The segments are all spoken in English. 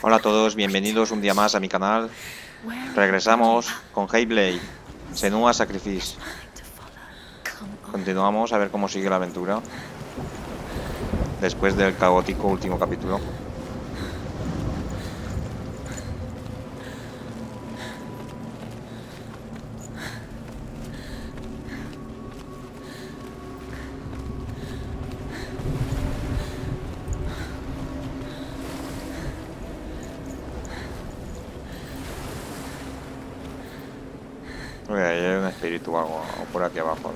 Hola a todos, bienvenidos un día más a mi canal. Regresamos con Hellblade, Senua Sacrifice. Continuamos a ver cómo sigue la aventura después del caótico último capítulo. Uy, ahí hay un espíritu o algo, o por aquí abajo.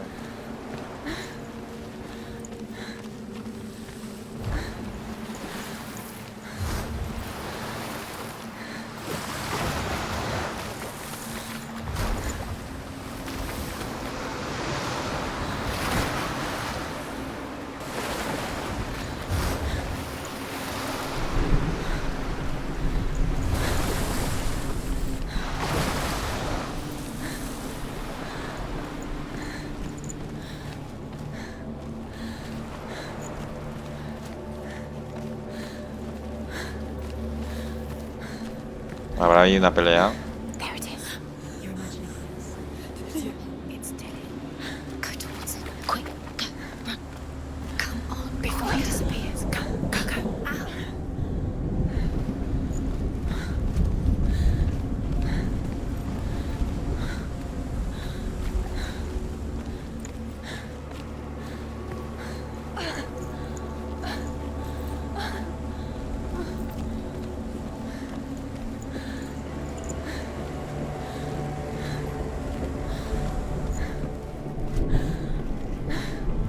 Habrá ahí una pelea.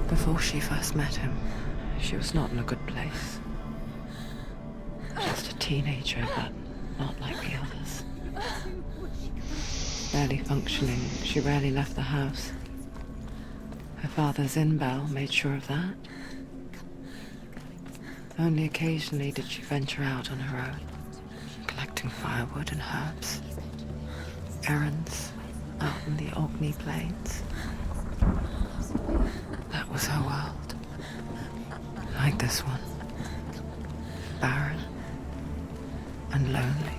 Before she first met him, she was not in a good place. Just a teenager, but not like the others. Barely functioning, she rarely left the house. Her father's in-bell made sure of that. Only occasionally did she venture out on her own, collecting firewood and herbs. Errands out in the Orkney Plains. That was her world. Like this one. Barren and lonely.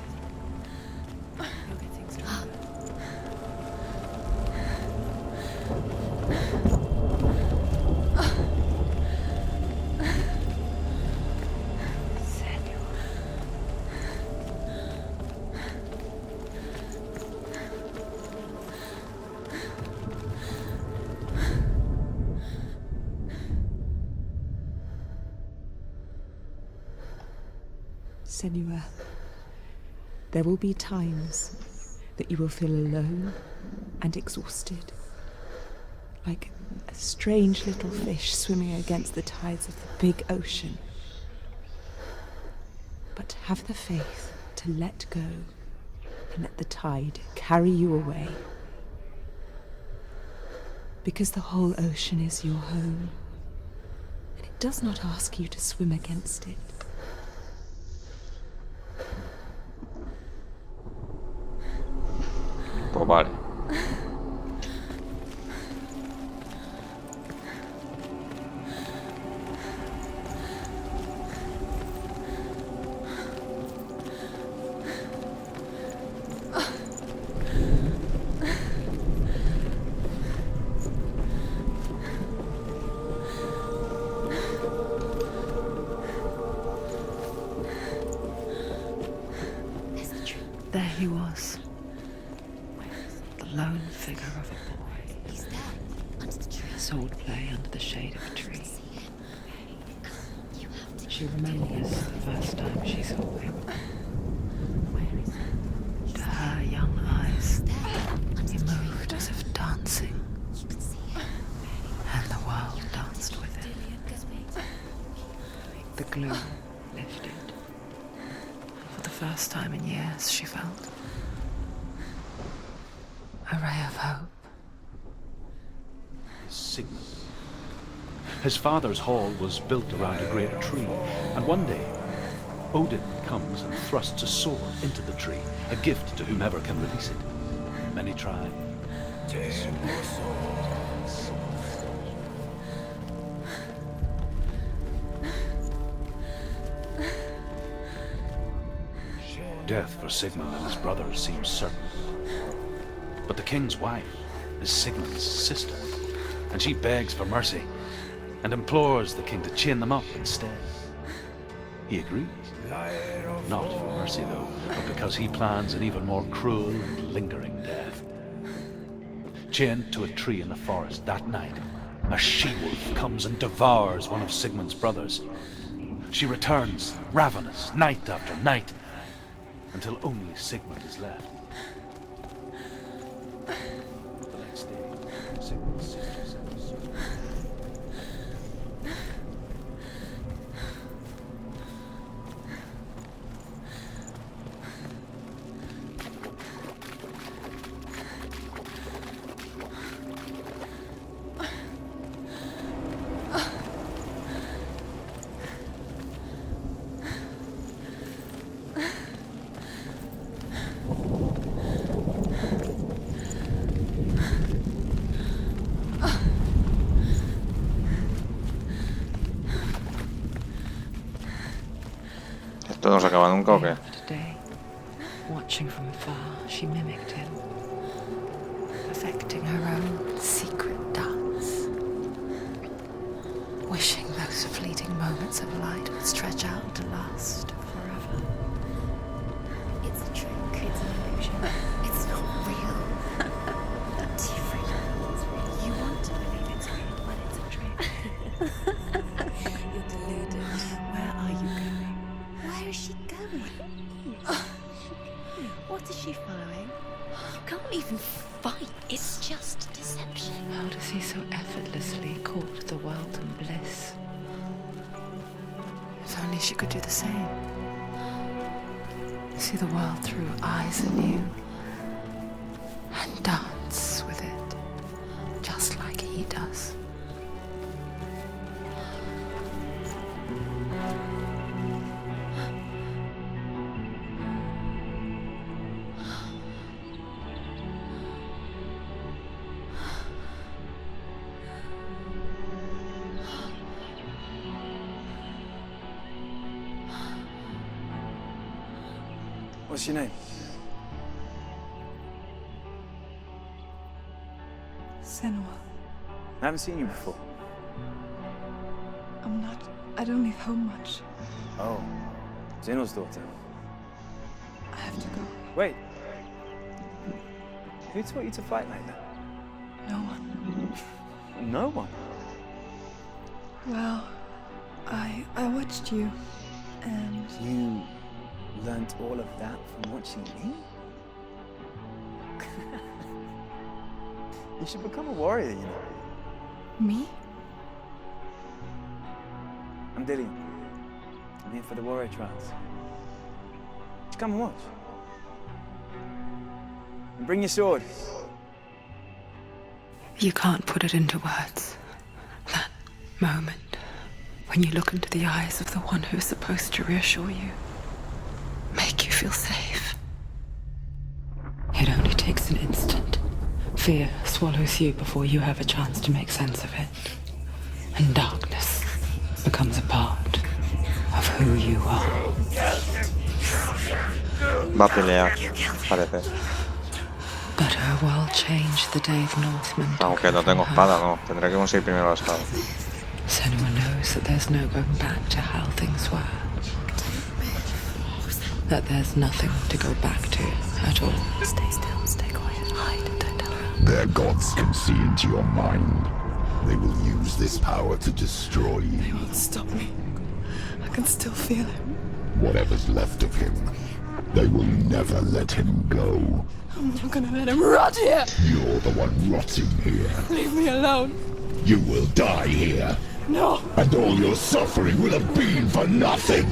Senua, there will be times that you will feel alone and exhausted, like a strange little fish swimming against the tides of the big ocean. But have the faith to let go and let the tide carry you away. Because the whole ocean is your home, and it does not ask you to swim against it. Pues vale. There he was. Lone figure of a boy. Sword play under the shade of a tree. She remembers the first time she saw him. To her young eyes, he moved as if dancing, and the world danced with him. The gloom lifted. For the first time in years, she felt a ray of hope. Seguimos. His father's hall was built around a great tree, and one day, Odin comes and thrusts a sword into the tree, a gift to whomever can release it. Many try. death for Sigmund and his brothers seems certain. But the king's wife is Sigmund's sister, and she begs for mercy and implores the king to chain them up instead. He agrees. Not for mercy, though, but because he plans an even more cruel and lingering death. Chained to a tree in the forest that night, a she-wolf comes and devours one of Sigmund's brothers. She returns, ravenous, night after night, until only Sigmund is left. The next day, Sigmund's sister sent a servant. ¿Esto no se acaba nunca o qué? After day, watching from afar, she mimicked him, perfecting her own secret dance, wishing those fleeting moments of light would stretch out to last forever. It's a trick. It's an illusion. It's not real. You want to believe it's real, but it's a trick. You're deluded. Where are you going? Where is she going? What is she following? You can't even fight. It's just deception. How does he so effortlessly court the world and bliss? If only she could do the same. See the world through eyes anew and dance with it, just like he does. What's your name? Senua. I haven't seen you before. I don't leave home much. Oh, Zenua's daughter. I have to go. Wait. Who taught you to fight like that? No one. No one. Well, I watched you, and You learnt all of that from watching me? You should become a warrior, you know. me? I'm Dillian. I'm here for the warrior trials. Just come and watch. And bring your sword. You can't put it into words. That moment when you look into the eyes of the one who is supposed to reassure you, make you feel safe. It only takes an instant. Fear swallows you before you have a chance to make sense of it. And darkness becomes a part of who you are. Va a pelear, parece. But her world changed the day the Northmen took Aunque her no tengo from her. espada, no. Tendré que conseguir primero la espada. Senua knows that there's no going back to how things were. That there's nothing to go back to at all. Stay still, stay quiet, hide, don't tell her. Their gods can see into your mind. They will use this power to destroy They you. won't stop me. I can still feel him. Whatever's left of him, they will never let him go. I'm not gonna let him rot here. You're the one rotting here. Leave me alone. You will die here, No. and all your suffering will have been for nothing.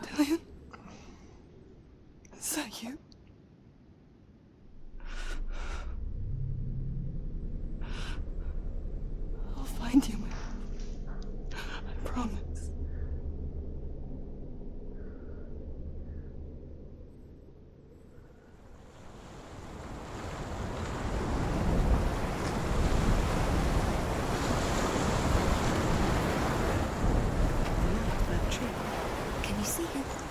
Dillian? Is that you? I'll find you, man. I promise.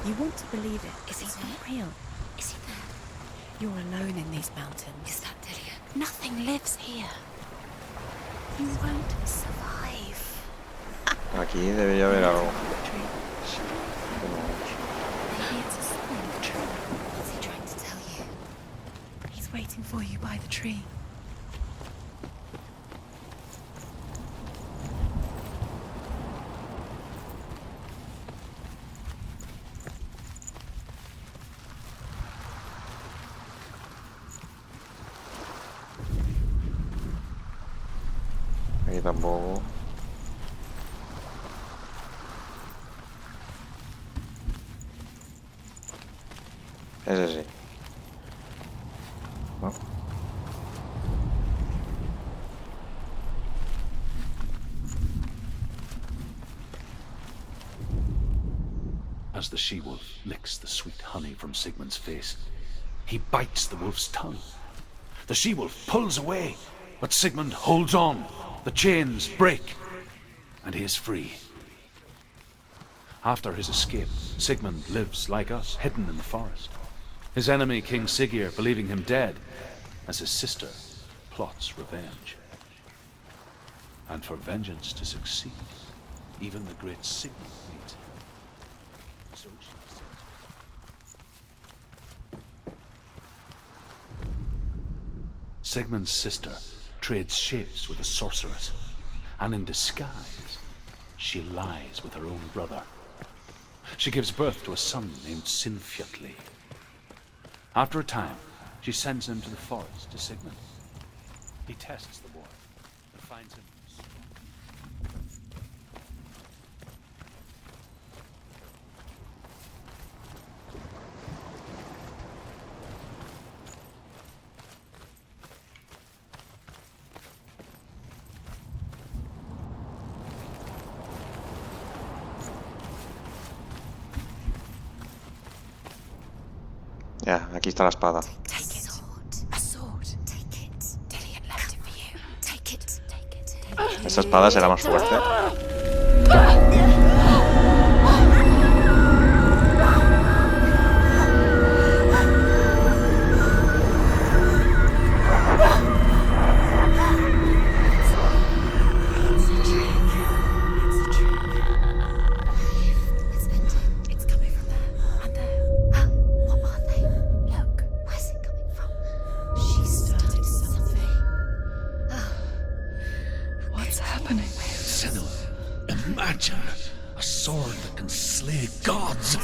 You want to believe it. Is he It's there? not real. Is he there? You're alone in these mountains. Is that Delia? Nothing lives here. You won't survive. Aquí debería haber algo. Maybe it's a sign. What's he trying to tell you? He's waiting for you by the tree. Aquí tampoco. Ese sí. ¿No? As the she-wolf licks the sweet honey from Sigmund's face, he bites the wolf's tongue. The she-wolf pulls away, but Sigmund holds on. The chains break, and he is free. After his escape, Sigmund lives like us, hidden in the forest. His enemy, King Siggeir, believing him dead, as his sister plots revenge. And for vengeance to succeed, even the great Sigmund needs help. So she sends Sigmund's sister trades shapes with a sorceress, and in disguise, she lies with her own brother. She gives birth to a son named Sinfjotli. After a time, she sends him to the forest to Sigmund. He tests the boy and finds him strong. Ya, aquí está la espada. Take it. A sword. Take it. Dillian left it for you. Take it. Take it. Esta espada será más fuerte. It's coming from there. And there. What are they? Look. Where's it coming from? She started something. What's happening? Senua, imagine a sword that can slay gods.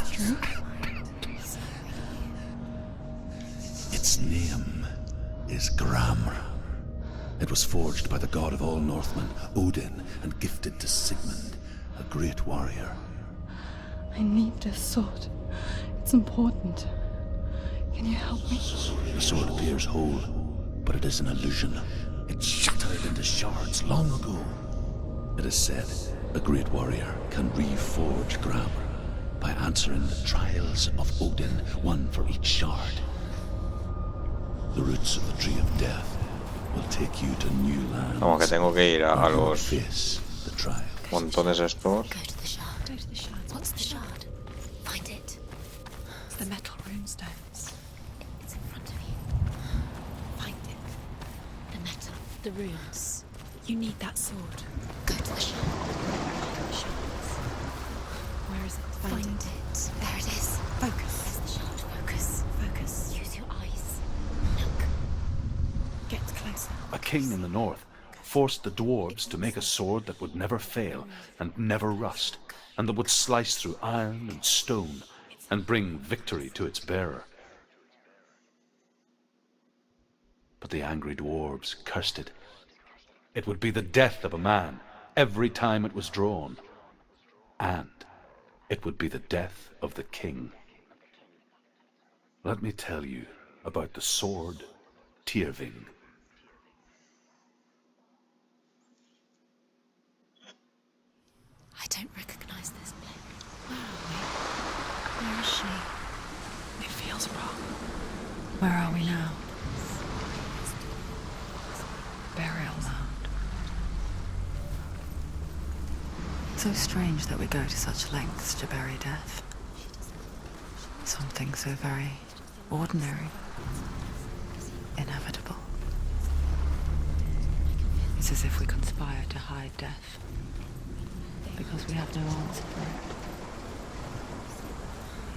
Its name is Gramr. It was forged by the god of all Northmen, Odin, and gifted to Sigmund, a great warrior. I need this sword. It's important. Can you help me? The sword appears whole, but it is an illusion. It shattered into shards long ago. It is said a great warrior can reforge Gramr by answering the trials of Odin, one for each shard. The roots of the tree of death will take you to new lands. Como que tengo que ir a where you will los face the trials. montones estos. Go to the shard. Go to the shards. What's the shard? Find it. It's the metal runestones. It's in front of you. Find it. The metal. The runes. You need that sword. Go to the shard. Where is it? Find it. There it is. Focus. There's the shard. Focus. Focus. Use your eyes. Look. Get closer. A king in the north forced the dwarves to make a sword that would never fail and never rust, and that would slice through iron and stone and bring victory to its bearer. But the angry dwarves cursed it. It would be the death of a man every time it was drawn, and it would be the death of the king. Let me tell you about the sword Tyrving. I don't recognize this place. Where is she? It feels wrong. Where are we now? Burial mound. So strange that we go to such lengths to bury death. something so very ordinary, inevitable. It's as if we conspire to hide death, because we have no answer for it.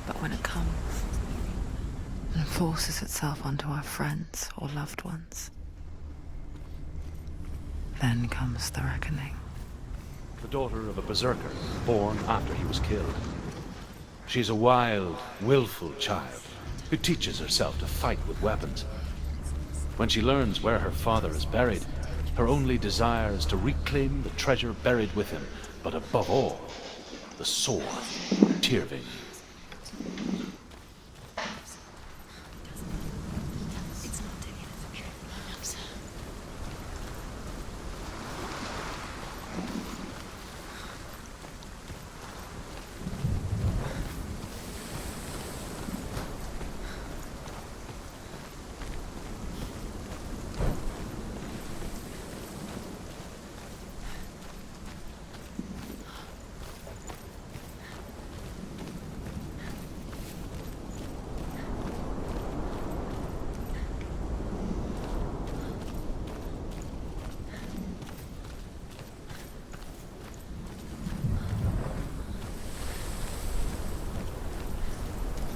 But when it comes and forces itself onto our friends or loved ones, then comes the reckoning. The daughter of a berserker, born after he was killed. She's a wild, willful child who teaches herself to fight with weapons. When she learns where her father is buried, her only desire is to reclaim the treasure buried with him, but above all, the sword, Tyrving.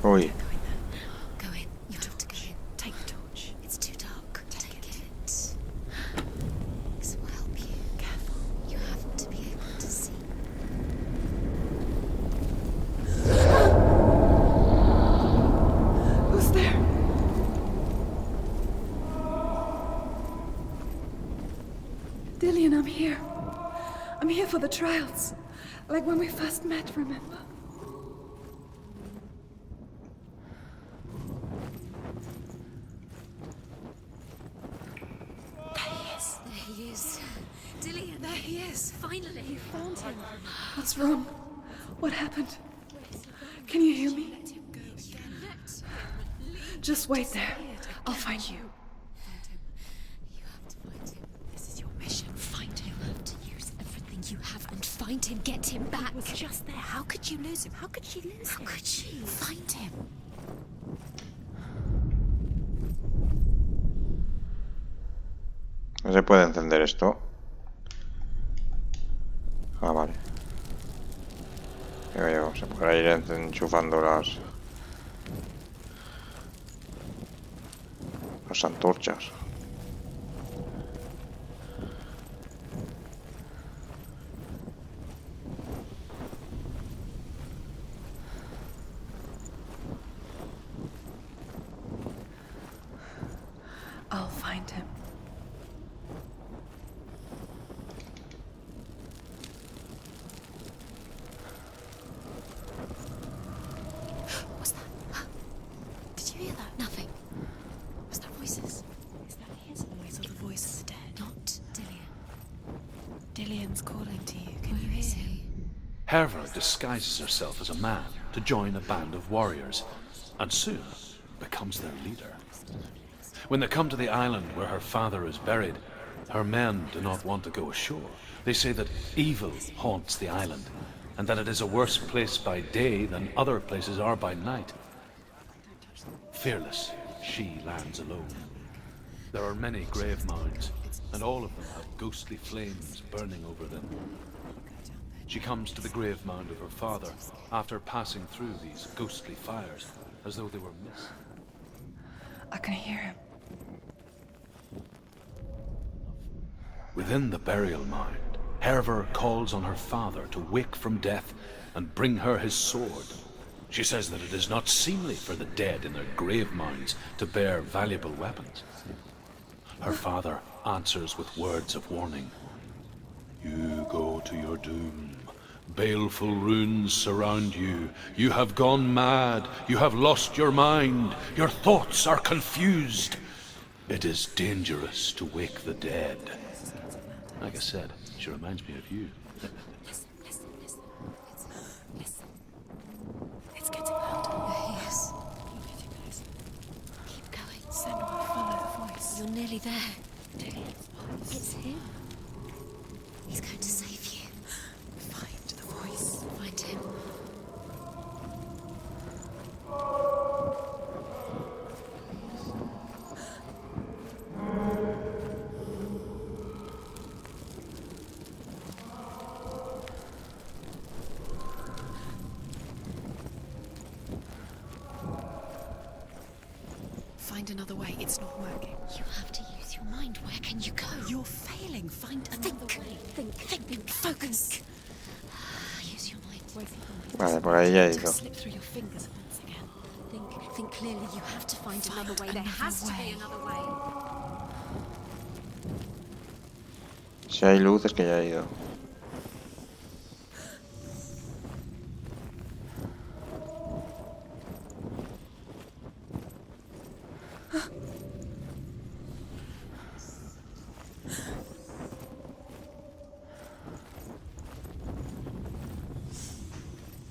Uy. Go in. You have to go in. Take the torch. It's too dark. Take it. This will help you. Careful. You have to be able to see. Who's there? Dillian, I'm here. I'm here for the trials. Like when we first met, remember? There he is. Dillian, there he is. Finally. You found him. What's wrong? What happened? Can you hear me? Just wait there. I'll find you. You have to find him. This is your mission. Find him. You have to use everything you have and find him. Get him back. He was just there. How could you lose him? How could she lose him? How could she? Find him. ¿No se puede encender esto? Ah, vale. Yo, se podrá ir enchufando las antorchas. I'll find him. What's that? Did you hear that? Nothing. Was that voices? Is that his voice or the voice of the dead? Not Dillian. Dillian's calling to you. Can Where you is hear him? he? Herva disguises herself as a man to join a band of warriors, and soon becomes their leader. When they come to the island where her father is buried, her men do not want to go ashore. They say that evil haunts the island, and that it is a worse place by day than other places are by night. Fearless, she lands alone. There are many grave mounds, and all of them have ghostly flames burning over them. She comes to the grave mound of her father after passing through these ghostly fires, as though they were mist. I can hear him. Within the burial mound, Herver calls on her father to wake from death and bring her his sword. She says that it is not seemly for the dead in their grave mounds to bear valuable weapons. Her father answers with words of warning. You go to your doom. Baleful runes surround you. You have gone mad. You have lost your mind. Your thoughts are confused. It is dangerous to wake the dead. Like I said, she reminds me of you. Listen. It's getting louder. There he is. Keep going. Senua, follow the voice. You're nearly there. It's him. He's going to save you. Find the voice. Find him. find another way. It's not working. You have to use your mind. Where can you go? You're failing. Find another way. Think. Focus. Use your mind. Where's he going? Vale, por ahí ya he ido. Slip through your fingers once again. Think clearly. You have to find another way. There has to be another way. Si hay luz es que ya he ido.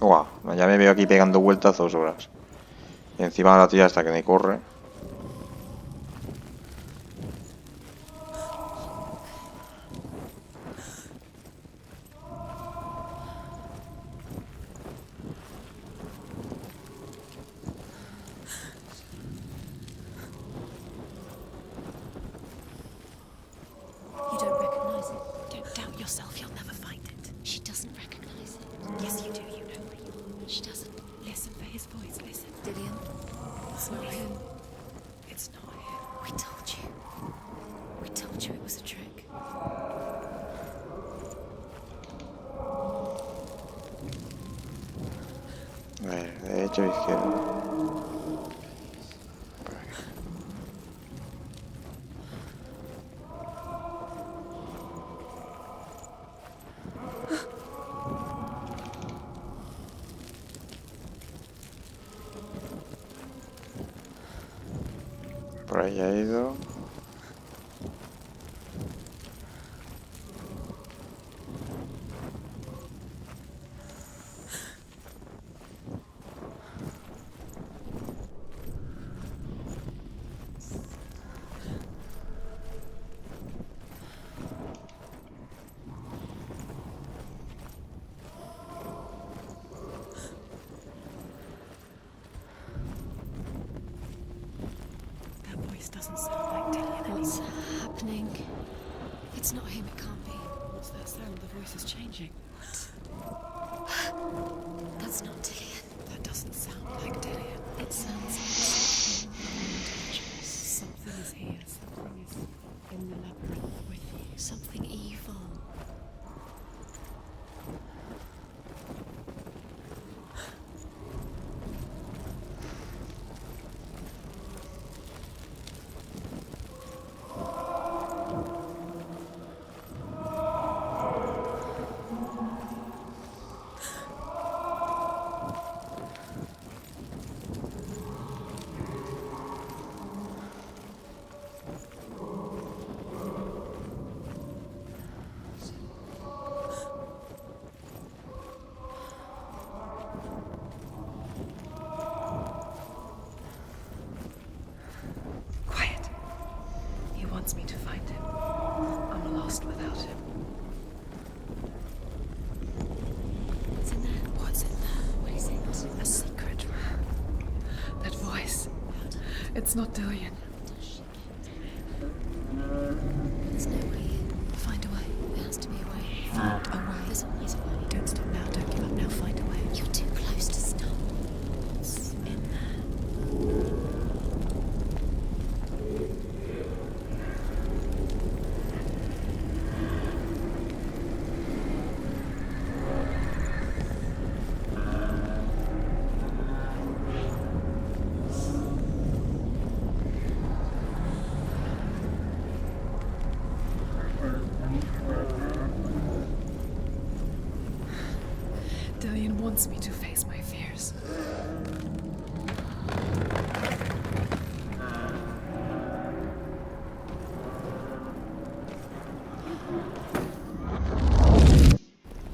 Guau, ya me veo aquí pegando vueltas 2 horas. Y encima la tía hasta que me corre. You don't recognize it. Don't doubt yourself. You'll never find it. She doesn't recognize it. Yes, you do. You know. She doesn't. Listen for his voice. Listen. Dillian. It's not him. It's not him. We told you. We told you it was a trick. A ver, derecha o izquierda. Por ahí ha ido. Doesn't sound like Dillian anymore. What's happening? It's not him, it can't be. What's that sound? The voice is changing. What? That's not Dillian. That doesn't sound like Dillian. It sounds like something is here. Something is in the labyrinth with you. Something evil. Wants me to find him. I'm lost without him. What's in there? What's in there? What is it? A secret. That voice. It's not Dillian. There's no way in. Find a way. There has to be a way. Find a way. There's always a way. Don't stop now. Don't give up now. Find a way. You're too close to stop. What's in there? Dillian wants me to face my fears.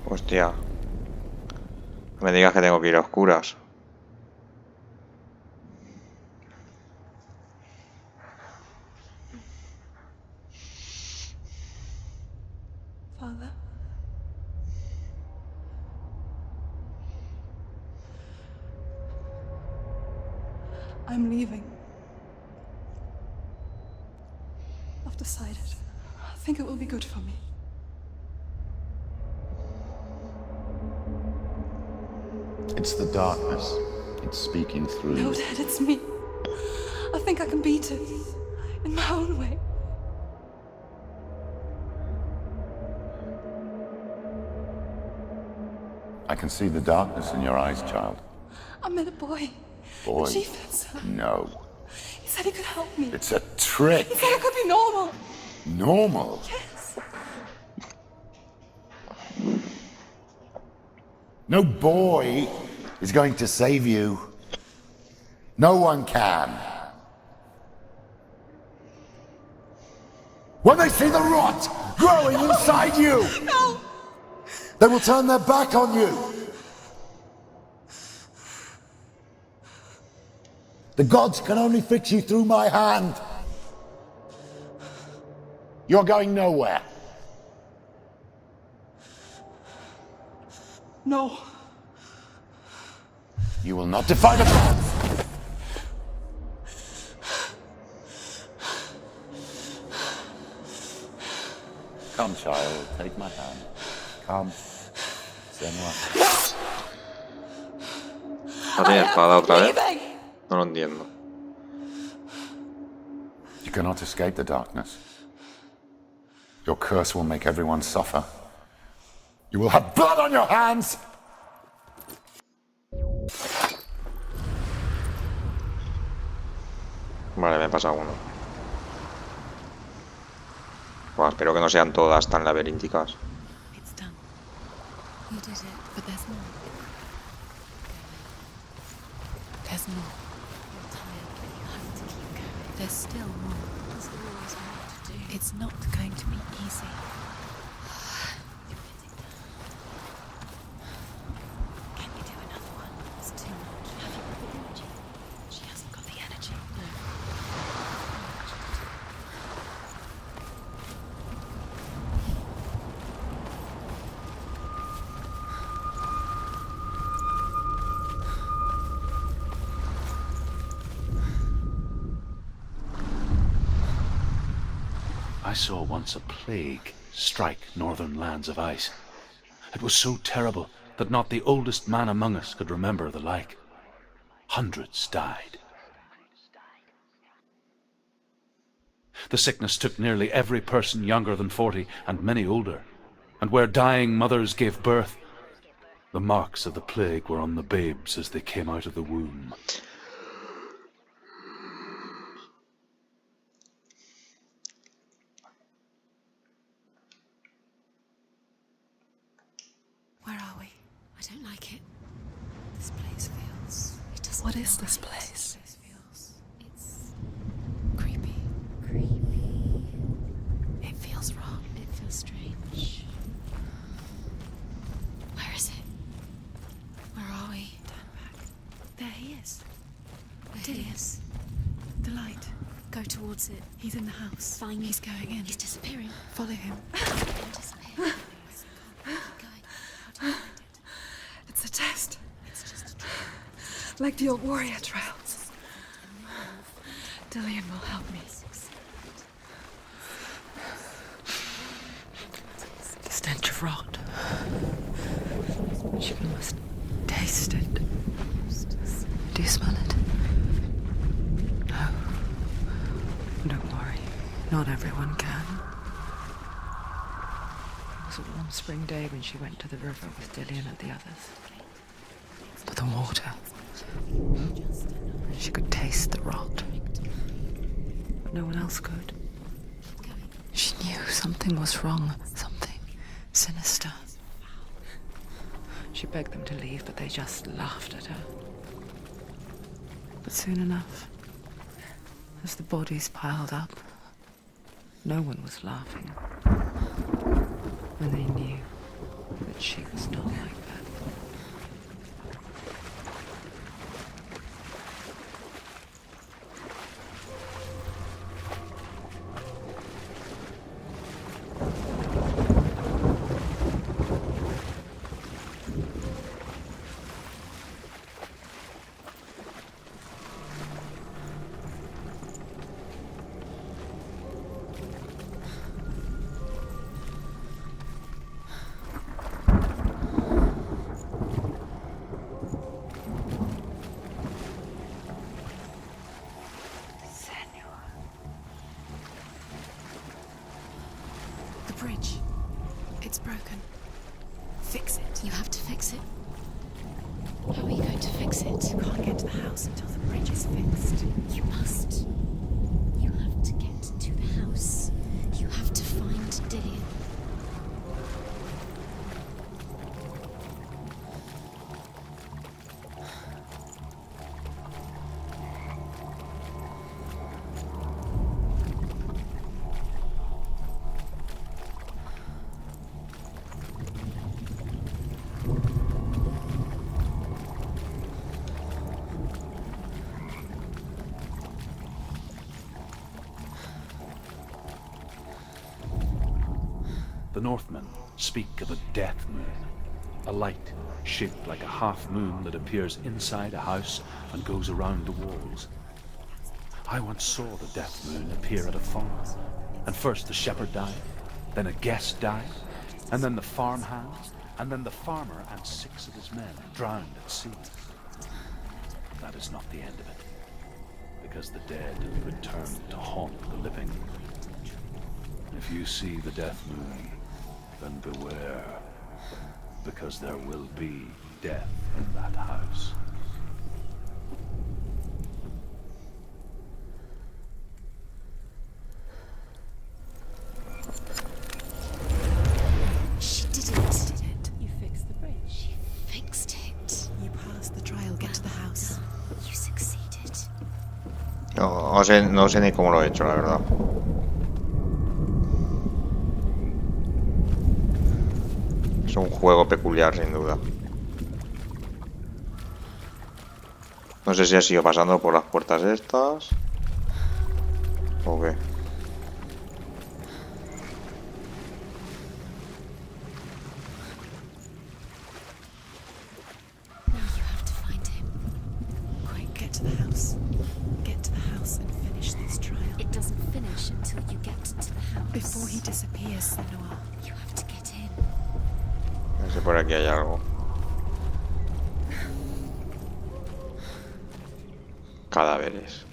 Hostia. No me digas que tengo que ir a oscuras. Father? I'm leaving. I've decided. I think it will be good for me. It's the darkness. It's speaking through No, you. Dad, it's me. I think I can beat it. In my own way. I can see the darkness in your eyes, child. I met a boy. Boy? The chief said so. No. He said he could help me. It's a trick. He said I could be normal. Normal? Yes. No boy is going to save you. No one can. When they see the rot growing inside you, No. they will turn their back on you. The gods can only fix you through my hand. You're going nowhere. No. You will not defy the gods. Come, child, take my hand. Come. Senua. ¿No tiene espada otra vez? No lo entiendo. You cannot escape the darkness. Your curse will make everyone suffer. You will have blood on your hands! Vale, me pasa uno. Buah, espero que no sean todas tan laberínticas. It's done. You did it, but there's more. There's more. You're tired, but you have to keep going. There's still more. There's always more to do. It's not going to be easy. You're getting there. Can you do another one? It's too much. Have you got the energy? She hasn't got the energy. No. I saw once a plague strike northern lands of ice. It was so terrible that not the oldest man among us could remember the like. Hundreds died. The sickness took nearly every person younger than 40 and many older. And where dying mothers gave birth, the marks of the plague were on the babes as they came out of the womb. Where are we? I don't like it. This place feels... It doesn't What feel is this right. place? This feels... It's... creepy. Creepy. It feels wrong. It feels strange. Where is it? Where are we? Turn back. There he is. There he is. The light. Go towards it. He's in the house. Find me. He's going in. He's disappearing. Follow him. He'll disappear. Keep going. How do you find it? It's a test. It's just a trial. Like the old warrior trials. Dillian will help me. The stench of rot. She must taste it. Do you smell it? No. Don't worry. Not everyone can. It was a warm spring day when she went to the river with Dillian and the others. For the water. She could taste the rot. But no one else could. She knew something was wrong. Something sinister. She begged them to leave, but they just laughed at her. But soon enough, as the bodies piled up, no one was laughing. And they knew that she was not like that. bridge. It's broken. Fix it. You have to fix it. How are you going to fix it? You can't get to the house until the bridge is fixed. You must. You have to get to the house. You have to find Dillian. The Northmen speak of a death moon, a light shaped like a half moon that appears inside a house and goes around the walls. I once saw the death moon appear at a farm, and first the shepherd died, then a guest died, and then the farmhand, and then the farmer and 6 of his men drowned at sea. That is not the end of it, because the dead return to haunt the living. If you see the death moon, then beware, because there will be death in that house. She did it. You fixed the bridge. She fixed it. You passed the trial. Get to the house. You succeeded. No sé ni cómo lo he hecho, la verdad. Es un juego peculiar, sin duda. No sé si ha sido pasando por las puertas estas o qué. Now you have to find him. Quick, get to the house. Get to the house and finish this trial. It doesn't finish until you get to the house. Before he disappears, Senua. You have to get in. No sé, por aquí hay algo. Cadáveres.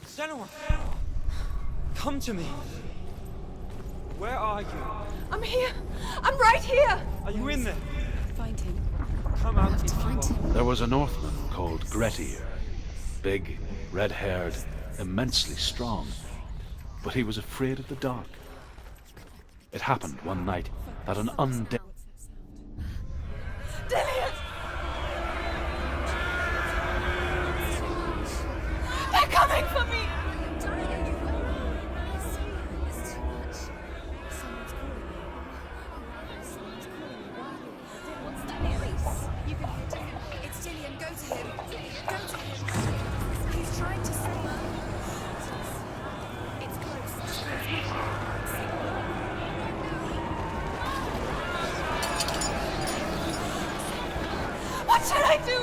Senua! Come to me! Where are you? I'm here. I'm right here. Are you in there? Find him. Come out To find him. There was a Northman called Grettir, big, red-haired, immensely strong, but he was afraid of the dark. It happened one night that an undead... Dillian! They're coming for me! What's that noise? You can hit him. It's Dillian. Go to him. Go to him. He's trying to save her. It's close. What should I do?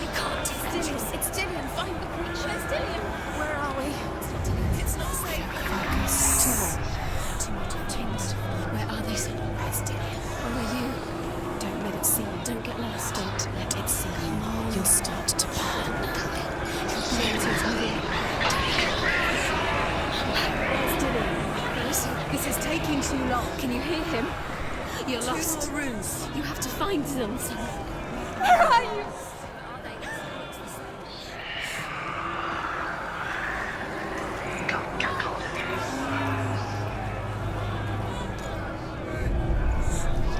You can't. It's Dillian. It's Dillian. Find the creature. It's Dillian. Where are we? It's not safe. Focus. Two more changed. Where are they? It's Dillian. Where are you? Don't let it see you. Don't get lost. Don't let it see you. Come on. You'll start to burn. This is taking too long. Can you hear him? You're lost. 2 more rooms. You have to find them. Where are you?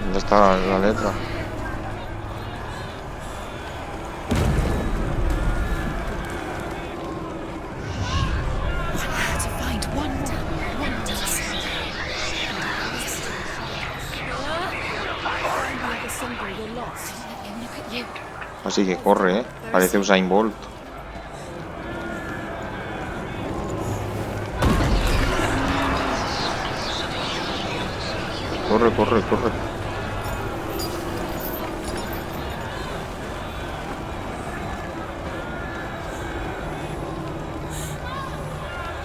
¿Dónde está la letra? To find one task. Find the symbol. You're lost. Look at you. Así que corre, Parece Usain Bolt. Corre, corre, corre.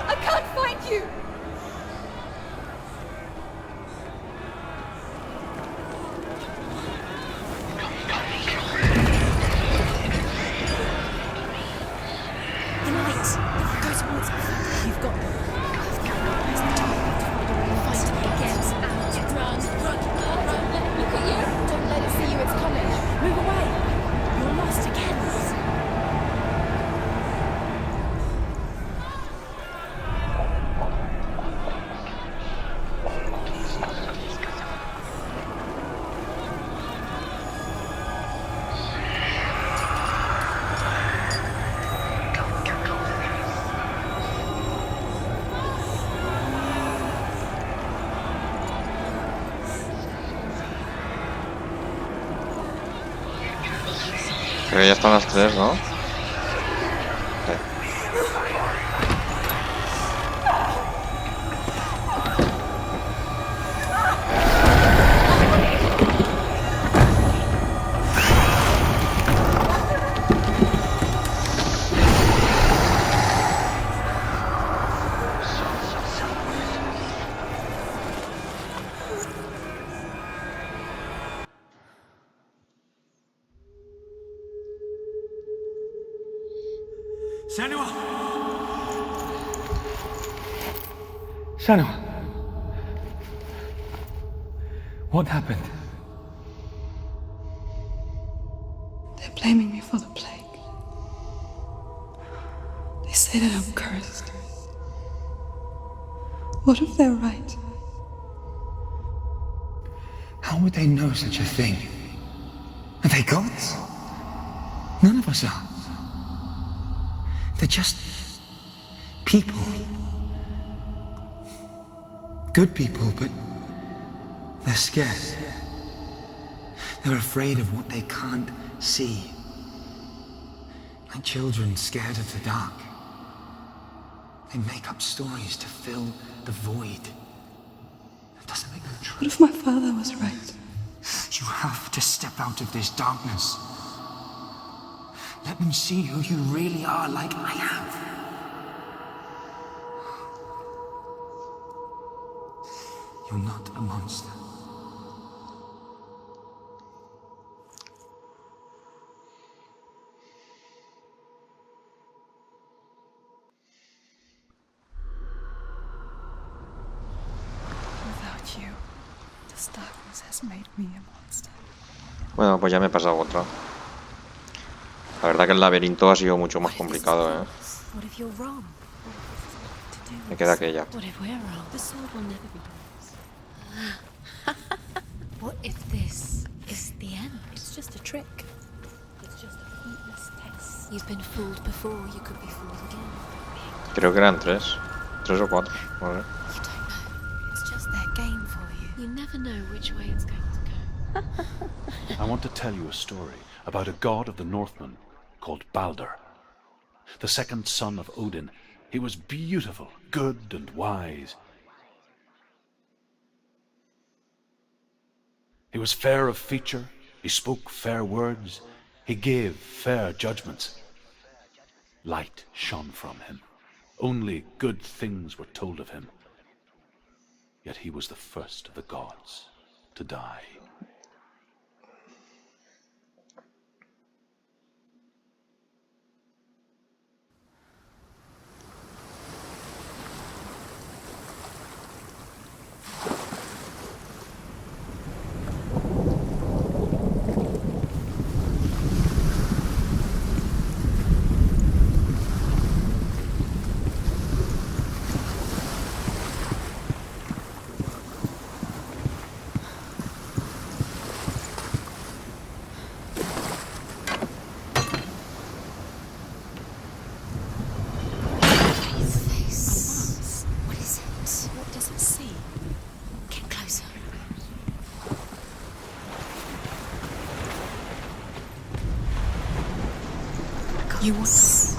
I can't find you. Creo que ya están las 3, ¿no? Sí. Senua! Senua! What happened? They're blaming me for the plague. They say that I'm cursed. What if they're right? How would they know such a thing? Are they gods? None of us are. They're just people. Good people, but they're scared. They're afraid of what they can't see. Like children scared of the dark. They make up stories to fill the void. That doesn't make them true. What if my father was right? You have to step out of this darkness. Let them see who you really are, like I have. You're not a monster. Without you, this darkness has made me a monster. Bueno, pues ya me he pasado otra. La verdad que el laberinto ha sido mucho más complicado, ¿eh? What if you're wrong? Me queda aquella. What if we're wrong? The sword will never be yours. What if this is the end? It's just a trick. It's just a pointless test. You've been fooled before, you could be fooled again. Creo que eran 3. 3 o 4. Vale. You don't know. It's just their game for you. You never know which way it's going to go. I want to tell you a story about a god of the Northmen called Balder. The second son of Odin. He was beautiful, good and wise. He was fair of feature, he spoke fair words, he gave fair judgments. Light shone from him. Only good things were told of him. Yet he was the first of the gods to die. You want to...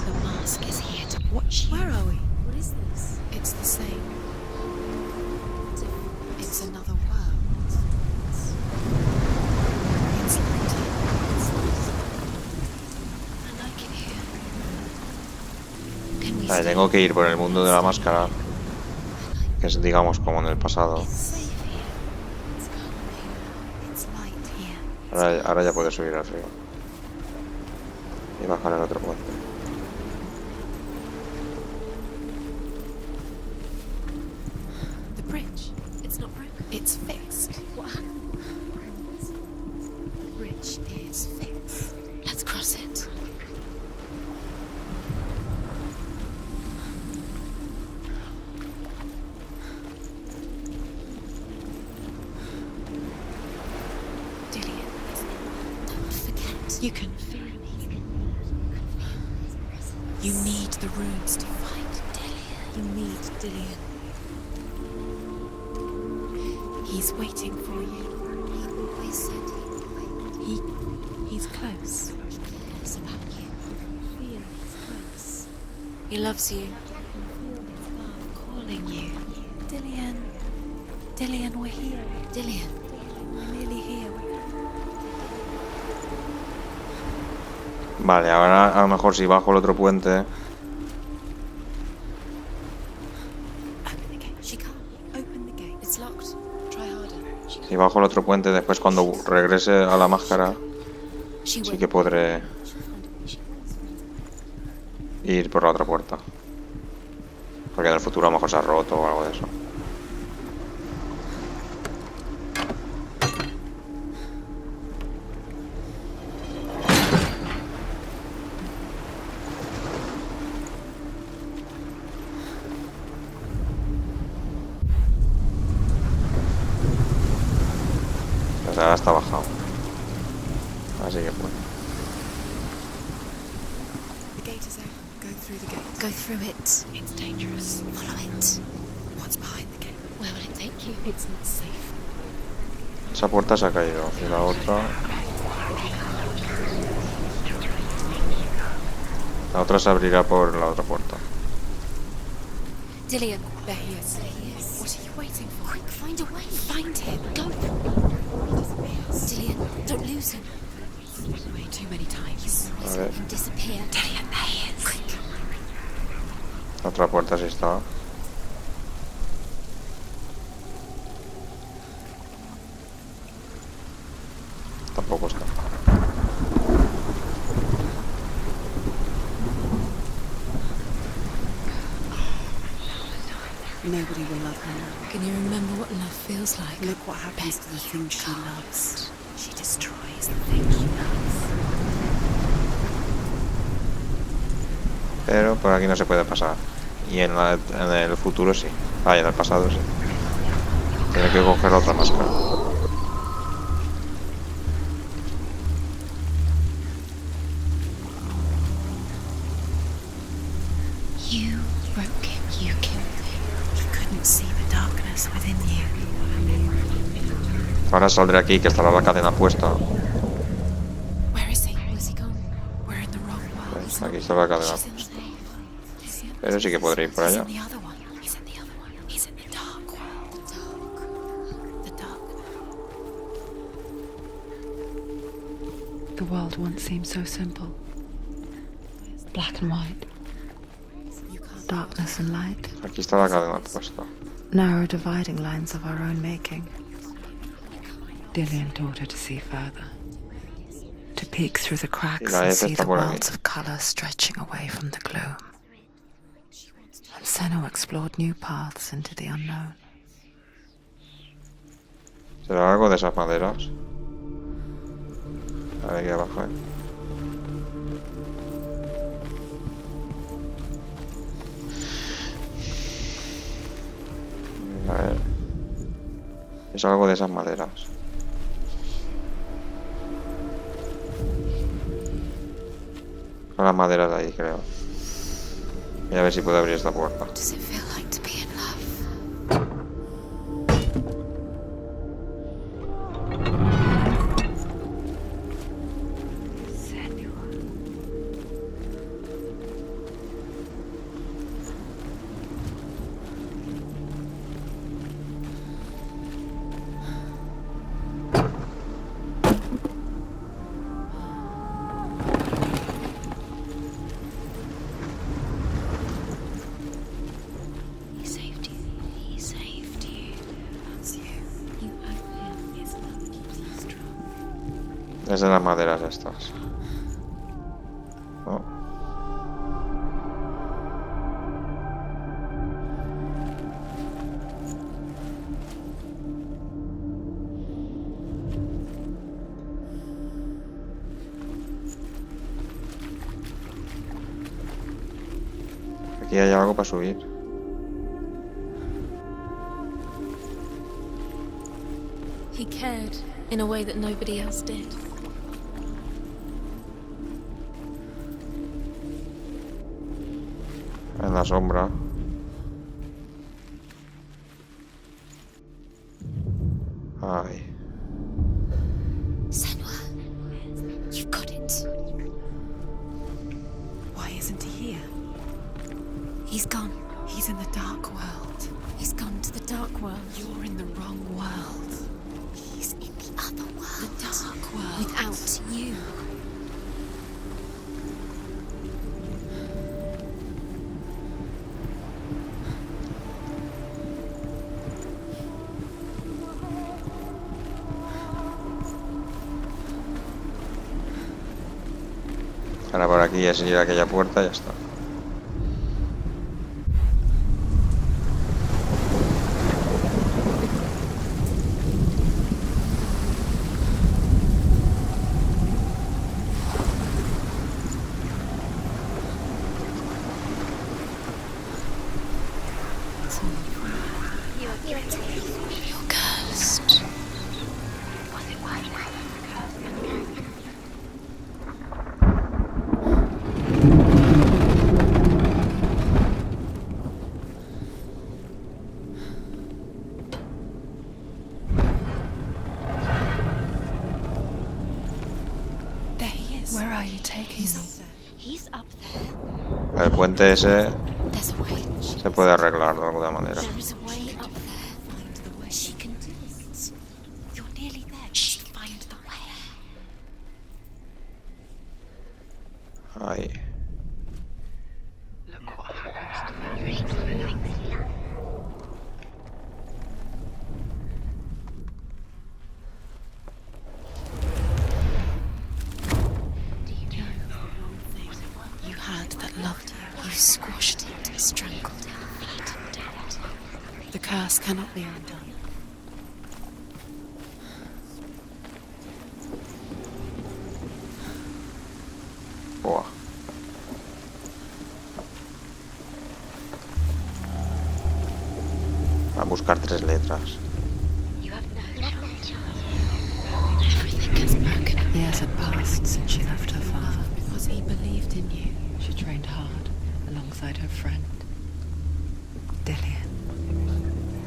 The mask is here to watch you. Where are we? What is this? It's the same. It's another world. It's light. And I can hear. Can we Vale, tengo que ir por el mundo de la máscara. Que es, digamos, como en el pasado. Ahora ya puedo subir arriba. Y bajar el otro puente. The bridge. It's not broken. It's fixed. What happened? The bridge is fixed. Let's cross it. Dillian, don't forget. You can feel me. You need the runes to find Dillian. You need Dillian. He's waiting for you. He always said he would wait. He's close. Yes, He loves you. Calling you. Dillian. Dillian, we're here. Dillian. We're nearly here. Vale, ahora a lo mejor si bajo el otro puente. She can't. Open the gate. It's locked. Try harder. Si bajo el otro puente, después cuando regrese a la máscara, sí que podré ir por la otra puerta. Porque en el futuro a lo mejor se ha roto o algo de eso. Pues ahora está bajado. Así que pues. The gate is open. Go through the gate. Go through it. It's dangerous. Follow it. What's behind the gate? Where will it take you? It's not safe. Esa puerta se ha caído. Y la otra. La otra se abrirá por la otra puerta. Dillian, there he is. There he is. What are you waiting for? Quick, find a way. Find him. Go. Dillian, don't lose him. Way too many times. A ver. Disappear. Dillian, there he is. Quick. La otra puerta sí está. Tampoco está. Nobody will love her now. Can you remember what love feels like? Look what happens to the things she loves. She destroys the things she loves. Pero por aquí no se puede pasar. Y en el futuro sí. Ah, y en el pasado sí. Tiene que coger otra máscara. You broke him. You killed him. You couldn't see the darkness within you. Ahora saldré aquí que estará la cadena puesta. Where is he? Where's he gone? We're in the wrong world. Pues aquí está la cadena puesta. Pero sí que podré ir por allá. He's in the other one. He's in the other one. He's in the dark world. The dark world. The world once seemed so simple. Black and white. Darkness and light. Aquí está la cadena puesta. Narrow dividing lines of our own making. Dillian taught her to see further. To peek through the cracks La and F see está the por aquí. worlds of colour stretching away from the gloom. And Senua explored new paths into the unknown. ¿Será algo de esas maderas? A ver aquí abajo, A ver. Es algo de esas maderas. Son las maderas de ahí, creo. Voy a ver si puedo abrir esta puerta. Does it feel like to be in love? He saved you. He saved you. That's you. You owe him. His love keeps you strong. Es de las maderas estas. No. Aquí hay algo para subir. He cared in a way that nobody else did. En la sombra. Ay. Senua, you've got it. Why isn't he here? He's gone. He's in the dark world. He's gone to the dark world. You're in the wrong world. He's in the other world. The dark world. Without you. Ahora por aquí es ir a aquella puerta y ya está. You're cursed. There he is. Where are you taking me? He's up there. El puente ese There's a way. se puede arreglar de alguna manera. There is a way up there. Find the way. She can do it. You're nearly there. She can find the way. Ahí. You had that loved you. You squashed it, strangled it. The curse cannot be undone. Buah. A buscar 3 letras. You have no chance. Everything is broken. Years had passed since she left her father. Because he believed in you, she trained hard alongside her friend, Dillian.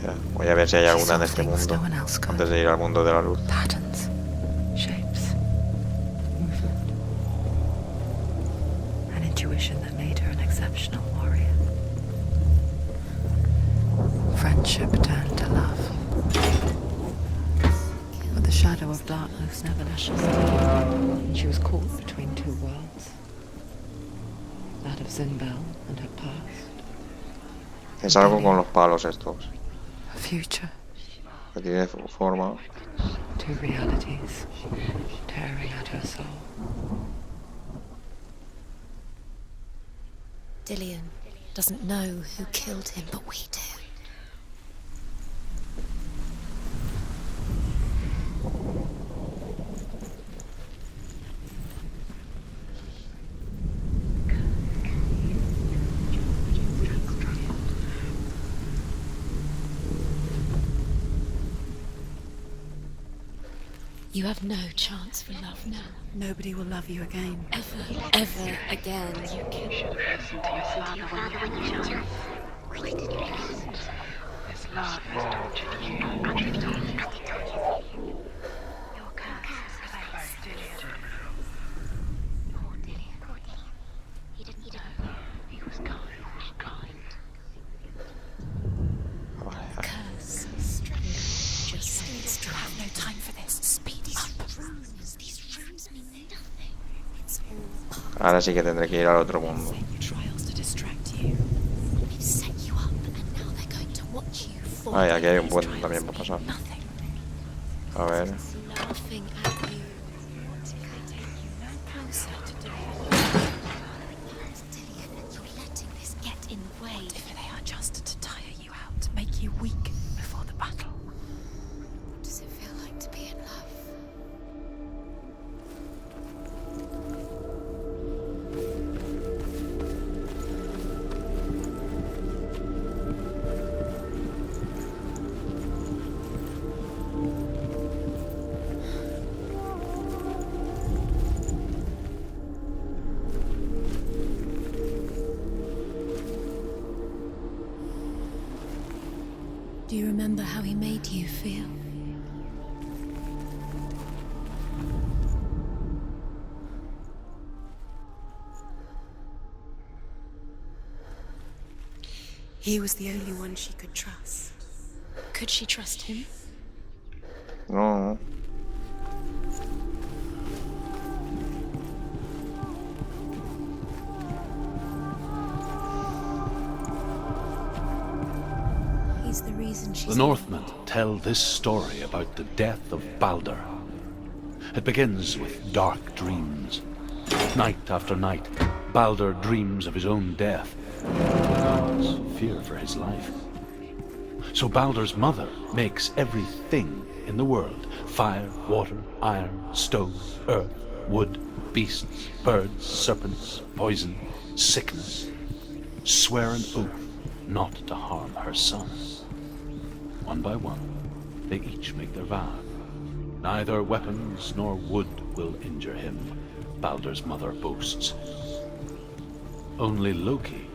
Ya, voy a ver si hay alguna en este mundo antes de ir al mundo de la luz. Patterns, shapes, movement. An intuition that made her an exceptional warrior. Friendship turned to love. But the shadow of darkness never let her sleep. And she was caught between two worlds. That of Zinbel and her past. Es algo con los palos estos. Her future. Que tiene forma. Two realities tearing at her soul. Dillian doesn't know who killed him, but we do. You have no chance for love now. Nobody will love you again. Ever again. You can. Should have listened to your father when you were young. Why did you listen? His love has tortured you. Your curse has placed Dillian. Poor Dillian. He didn't know. He was kind. Curse. Just You have no time for this. Speed up. These rooms mean nothing. It's all part Ahora sí que tendré que ir al otro mundo. Trials to distract you. They've set you up, and now they're going to watch you fall. Ay, aquí hay un puente también para pasar. Nothing. A ver. Laughing at you. They take you no closer to Dillian. Dillian, you're letting this get in the way. If they are just to tire you out, to make you weak before the battle. What does it feel like to be in love? Do you remember how he made you feel? He was the only one she could trust. Could she trust him? No. He's the reason she's... The Northmen tell this story about the death of Baldur. It begins with dark dreams. Night after night, Baldur dreams of his own death. The gods fear for his life. So Baldur's mother makes everything in the world: fire, water, iron, stone, earth, wood, beasts, birds, serpents, poison, sickness. Swear an oath not to harm her son. One by one, they each make their vow. Neither weapons nor wood will injure him, Baldur's mother boasts. Only Loki,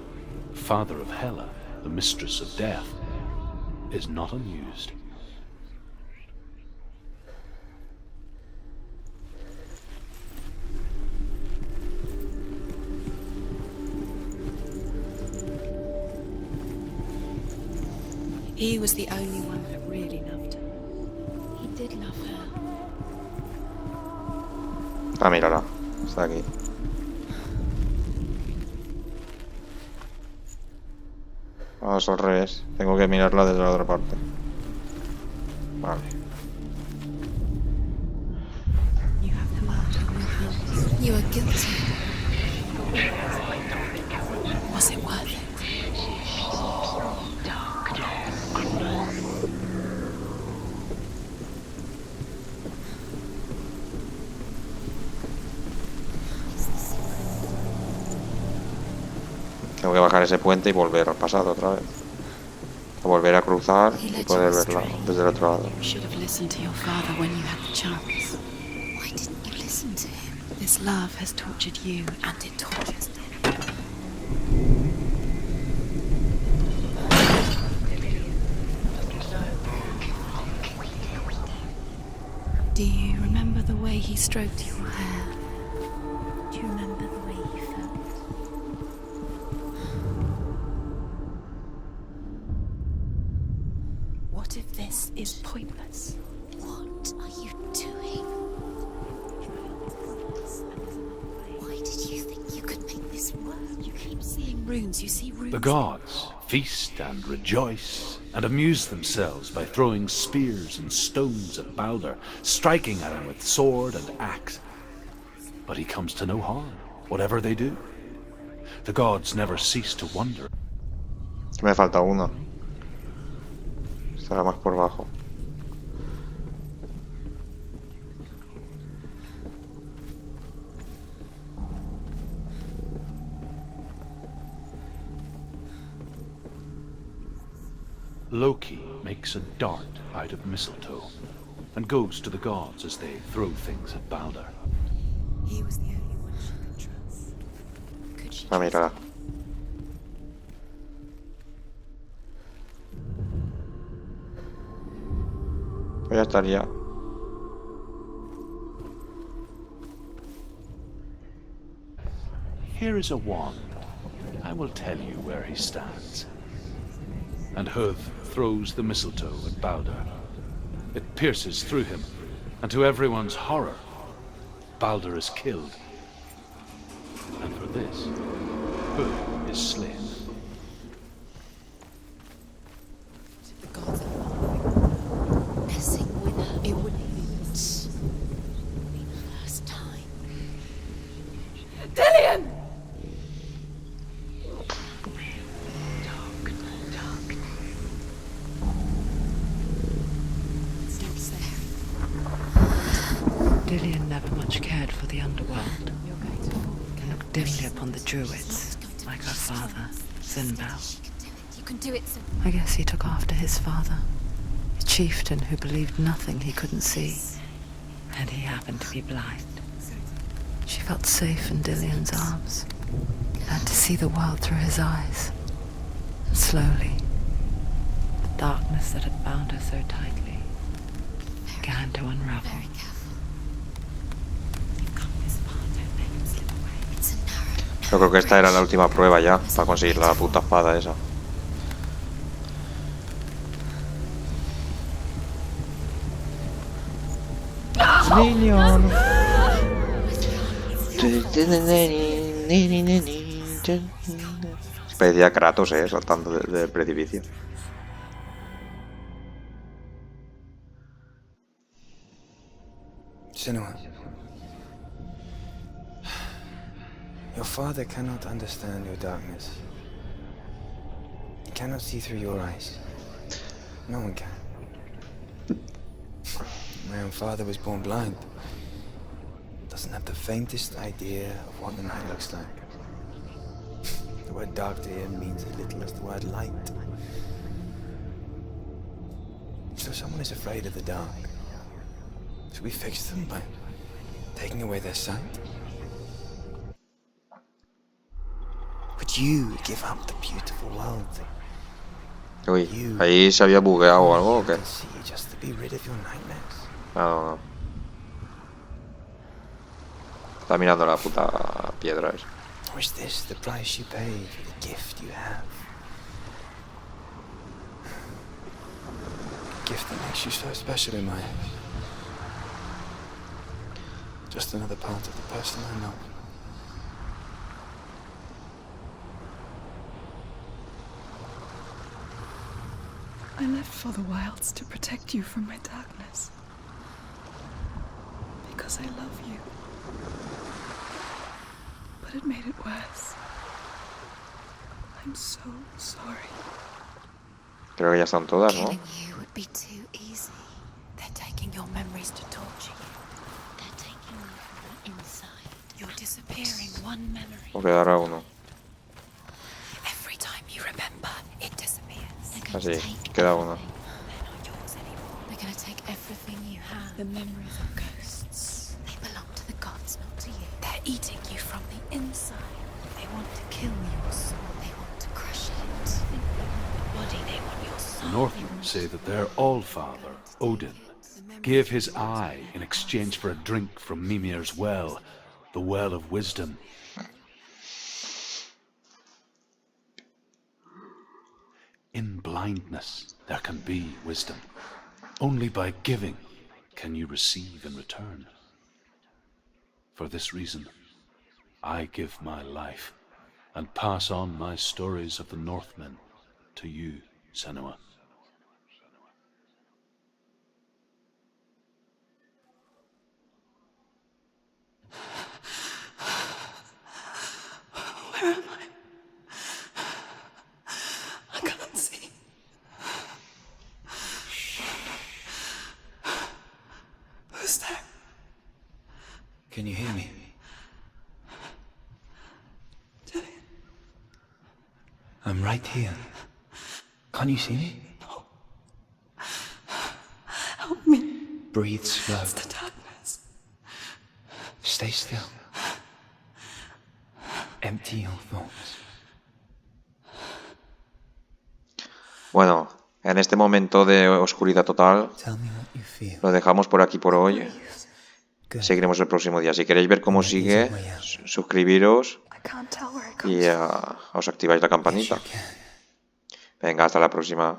father of Hela, the mistress of death, is not amused. He was the only one that really loved her. He did love her. Ah, mírala. Está aquí. Ah, es al revés. Tengo que mirarla desde la otra parte. Vale. You have the blood on your hands. You are guilty. Was it worth it? Tengo que bajar ese puente y volver al pasado otra vez. O volver a cruzar y poder verla desde el otro lado. You should have listened to your father when you had the chance. Why didn't you listen to him? This love has tortured you, and it tortures them. Do you remember the way he stroked your hair? Do you remember the way he felt? What if this is pointless? What are you doing? Why did you think you could make this work? You keep seeing runes, you see runes. The gods feast and rejoice and amuse themselves by throwing spears and stones at Baldur, striking at him with sword and axe. But he comes to no harm, whatever they do. The gods never cease to wonder. Me falta uno. Estará más por abajo. Loki makes a dart out of mistletoe and goes to the gods as they throw things at Baldur. He was the only one she could trust. Could she Ah, mírala. Voy a estar ya. Here is a wand. I will tell you where he stands. And Höth throws the mistletoe at Baldur. It pierces through him, and to everyone's horror, Baldur is killed. And for this, Höth is slain. The gods are messing with her. It wouldn't be the first time. Dillian! Dillian never much cared for the underworld. Looked dimly upon the druids, like her father, Sinbel. You can do it, Sin. I guess he took after his father, a chieftain who believed nothing he couldn't see. And he happened to be blind. She felt safe in Dillian's arms, learned to see the world through his eyes. And slowly, the darkness that had bound her so tightly began to unravel. Very careful. You've come this far, don't make him slip away. It's a narrow. Yo creo que esta era la última prueba ya para conseguir la puta espada esa. niño. Parecía Kratos, saltando del precipicio. Senua, your father cannot understand your darkness. He cannot see through your eyes. No one can. My own father was born blind. Doesn't have the faintest idea of what the night looks like. The word dark to him means as little as the word light. So someone is afraid of the dark. Should we fix them by taking away their sight? Would you give up the beautiful world? Uy, ahí se había bugueado o algo, ¿o qué? Just to be rid of your nightmares. No. Está mirando la puta piedra esa. Or is this the price you pay for the gift you have? A gift that makes you so special in my eyes. Just another part of the person I know. I left for the wilds to protect you from my darkness. Because I love you. But it made it worse. I'm so sorry. Creo que ya están todas, ¿no? Killing you would be too easy. They're taking your memories to torture you. They're taking you from the inside. You're disappearing one memory. O quedará uno. Every time you remember, it disappears. Así, queda uno. They're not yours anymore. They're gonna take everything you have. The memories are ghosts. They belong to the gods, not to you. They're eating you from the inside. They want to kill your soul. They want to crush it. They want the body. They want your soul. The Northmen say that their Allfather, Odin, gave his eye in exchange for a drink from Mimir's well, the well of wisdom. In blindness, there can be wisdom. Only by giving can you receive in return. For this reason, I give my life and pass on my stories of the Northmen to you, Senua. Where am I? I can't see. Who's there? Can you hear me? I'm right here. Can you see me? No. Help me. Breathe slow. It's the darkness. Stay still. Empty your thoughts. Bueno, en este momento de oscuridad total, Tell me what you feel. lo dejamos por aquí por hoy. Seguiremos el próximo día. Si queréis ver cómo sigue, suscribiros y os activáis la campanita. Venga, hasta la próxima.